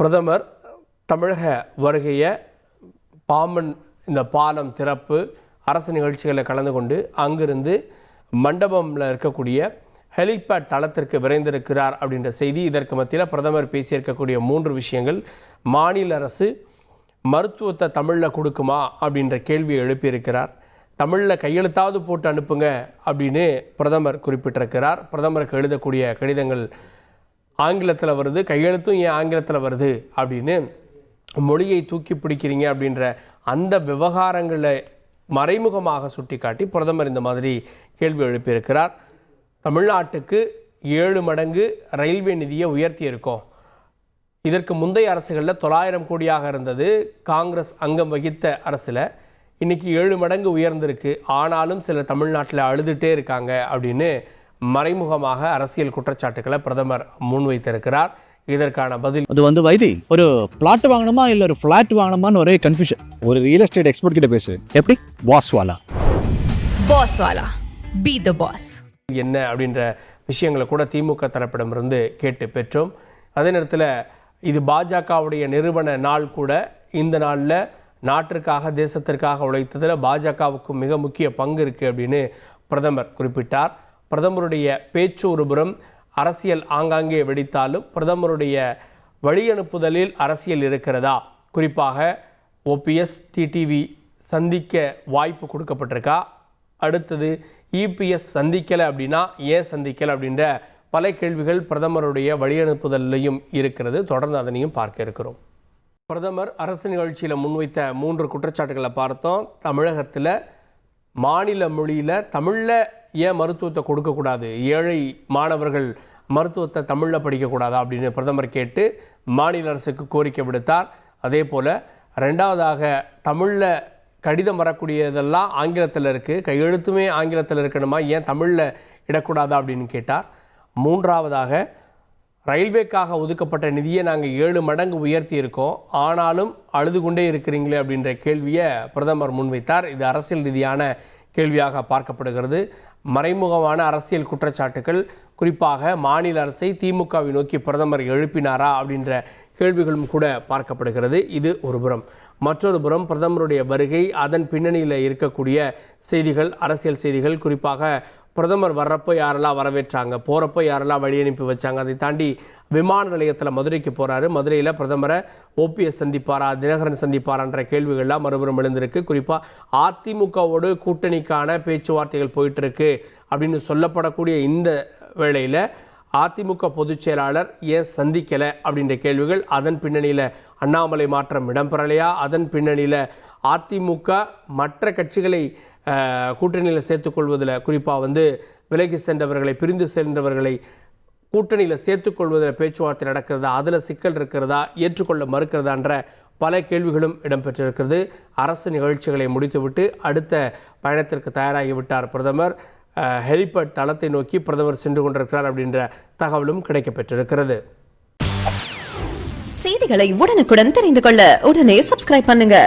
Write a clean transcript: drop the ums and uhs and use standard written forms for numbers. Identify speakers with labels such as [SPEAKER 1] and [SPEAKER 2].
[SPEAKER 1] பிரதமர் தமிழக வருகையை பாம்பன் இந்த பாலம் திறப்பு அரசு நிகழ்ச்சிகளில் கலந்து கொண்டு அங்கிருந்து மண்டபமில் இருக்கக்கூடிய ஹெலிபேட் தளத்திற்கு விரைந்திருக்கிறார் அப்படின்ற செய்தி. இதற்கு மத்தியில் பிரதமர் பேசியிருக்கக்கூடிய 3 விஷயங்கள். மாநில அரசு மருத்துவத்தை தமிழில் கொடுக்குமா அப்படின்ற கேள்வியை எழுப்பியிருக்கிறார். தமிழில் கையெழுத்தாவது போட்டு அனுப்புங்க அப்படின்னு பிரதமர் குறிப்பிட்டிருக்கிறார். பிரதமருக்கு எழுதக்கூடிய கடிதங்கள் ஆங்கிலத்தில் வருது, கையெழுத்தும் ஏன் ஆங்கிலத்தில் வருது அப்படின்னு மொழியை தூக்கி பிடிக்கிறீங்க அப்படின்ற அந்த விவகாரங்களை மறைமுகமாக சுட்டிக்காட்டி பிரதமர் இந்த மாதிரி கேள்வி எழுப்பியிருக்கிறார். தமிழ்நாட்டுக்கு 7 மடங்கு ரயில்வே நிதியை உயர்த்தியிருக்கோம். இதற்கு முந்தைய அரசுகளில் 900 கோடியாக இருந்தது. காங்கிரஸ் அங்கம் வகித்த அரசில் இன்றைக்கி 7 மடங்கு உயர்ந்திருக்கு. ஆனாலும் சில தமிழ்நாட்டில் அழுதுகிட்டே இருக்காங்க அப்படின்னு மறைமுகமாக அரசியல் குற்றச்சாட்டுகளை பிரதமர் முன்வைத்திருக்கிறார். இதற்கான பதில்
[SPEAKER 2] அது வைத்தி ஒரு பிளாட் வாங்கணுமா இல்லை ஒரு ஃப்ளாட் வாங்கணுமான்னு ஒரே கன்ஃபியூஷன். ஒரு ரியல் எஸ்டேட் எக்ஸ்பர்ட் கிட்ட பேசு. எப்படி? பாஸ்வாலா
[SPEAKER 3] பி தி பாஸ்
[SPEAKER 1] என்ன அப்படின்ற விஷயங்களை கூட திமுக தரப்பிடமிருந்து கேட்டு பெற்றோம். அதே நேரத்தில் இது பாஜகவுடைய நிறுவன நாள் கூட. இந்த நாளில் நாட்டிற்காக தேசத்திற்காக உழைத்ததில் பாஜகவுக்கு மிக முக்கிய பங்கு இருக்குது அப்படின்னு பிரதமர் குறிப்பிட்டார். பிரதமருடைய பேச்சு ஒருபுறம் அரசியல் ஆங்காங்கே வெடித்தாலும் பிரதமருடைய வழி அனுப்புதலில் அரசியல் இருக்கிறதா? குறிப்பாக ஓபிஎஸ் டிடிவி சந்திக்க வாய்ப்பு கொடுக்கப்பட்டிருக்கா? அடுத்தது இபிஎஸ் சந்திக்கலை அப்படின்னா ஏன் சந்திக்கலை அப்படின்ற பல கேள்விகள் பிரதமருடைய வழி அனுப்புதலையும் இருக்கிறது. தொடர்ந்து அதனையும் பார்க்க இருக்கிறோம். பிரதமர் அரசு நிகழ்ச்சியில் முன்வைத்த 3 குற்றச்சாட்டுகளை பார்த்தோம். தமிழகத்தில் மாநில மொழியில் தமிழில் ஏன் மருத்துவத்தை கொடுக்கக்கூடாது, ஏழை மாணவர்கள் மருத்துவத்தை தமிழில் படிக்கக்கூடாதா அப்படின்னு பிரதமர் கேட்டு மாநில அரசுக்கு கோரிக்கை விடுத்தார். அதே போல் 2வதாக தமிழில் கடிதம் வரக்கூடியதெல்லாம் ஆங்கிலத்தில் இருக்குது, கையெழுத்துமே ஆங்கிலத்தில் இருக்கணுமா, ஏன் தமிழில் இடக்கூடாதா அப்படின்னு கேட்டார். 3வதாக ரயில்வேக்காக ஒதுக்கப்பட்ட நிதியை நாங்கள் 7 மடங்கு உயர்த்தி இருக்கோம், ஆனாலும் அழுது கொண்டே இருக்கிறீங்களே அப்படின்ற கேள்வியை பிரதமர் முன்வைத்தார். இது அரசியல் ரீதியான கேள்வியாக பார்க்கப்படுகிறது. மறைமுகமான அரசியல் குற்றச்சாட்டுகள், குறிப்பாக மாநில அரசை திமுகவை நோக்கி பிரதமர் எழுப்பினாரா அப்படின்ற கேள்விகளும் கூட பார்க்கப்படுகிறது. இது ஒரு புறம். மற்றொரு புறம் பிரதமருடைய வருகை, அதன் பின்னணியில் இருக்கக்கூடிய செய்திகள், அரசியல் செய்திகள். குறிப்பாக பிரதமர் வர்றப்போ யாரெல்லாம் வரவேற்றாங்க, போகிறப்போ யாரெல்லாம் வழி அனுப்பி வச்சாங்க. அதை தாண்டி விமான நிலையத்தில் மதுரைக்கு போகிறாரு. மதுரையில் பிரதமரை ஓபிஎஸ் சந்திப்பாரா, தினகரன் சந்திப்பாரான்ற கேள்விகள்லாம் மறுபுறம் எழுந்திருக்கு. குறிப்பாக அதிமுகவோடு கூட்டணிக்கான பேச்சுவார்த்தைகள் போயிட்டுருக்கு அப்படின்னு சொல்லப்படக்கூடிய இந்த வேளையில் அதிமுக பொதுச் செயலாளர் ஏன் சந்திக்கலை அப்படின்ற கேள்விகள். அதன் பின்னணியில் அண்ணாமலை மாற்றம் இடம்பெறலையா? அதன் பின்னணியில் அதிமுக மற்ற கட்சிகளை கூட்டணியில் சேர்த்துக்கொள்வதில், குறிப்பாக விலகி சென்றவர்களை, பிரிந்து சென்றவர்களை கூட்டணியில் சேர்த்துக்கொள்வதில் பேச்சுவார்த்தை நடக்கிறதா, அதில் சிக்கல் இருக்கிறதா, ஏற்றுக்கொள்ள மறுக்கிறதான்ற பல கேள்விகளும் இடம்பெற்றிருக்கிறது. அரசு நிகழ்ச்சிகளை முடித்துவிட்டு அடுத்த பயணத்திற்கு தயாராகிவிட்டார் பிரதமர். ஹெலிபேட் தளத்தை நோக்கி பிரதமர் சென்று கொண்டிருக்கிறார் அப்படின்ற தகவலும் கிடைக்கப்பெற்றிருக்கிறது.
[SPEAKER 3] செய்திகளை உடனுக்குடன் தெரிந்து கொள்ள உடனே சப்ஸ்கிரைப் பண்ணுங்க.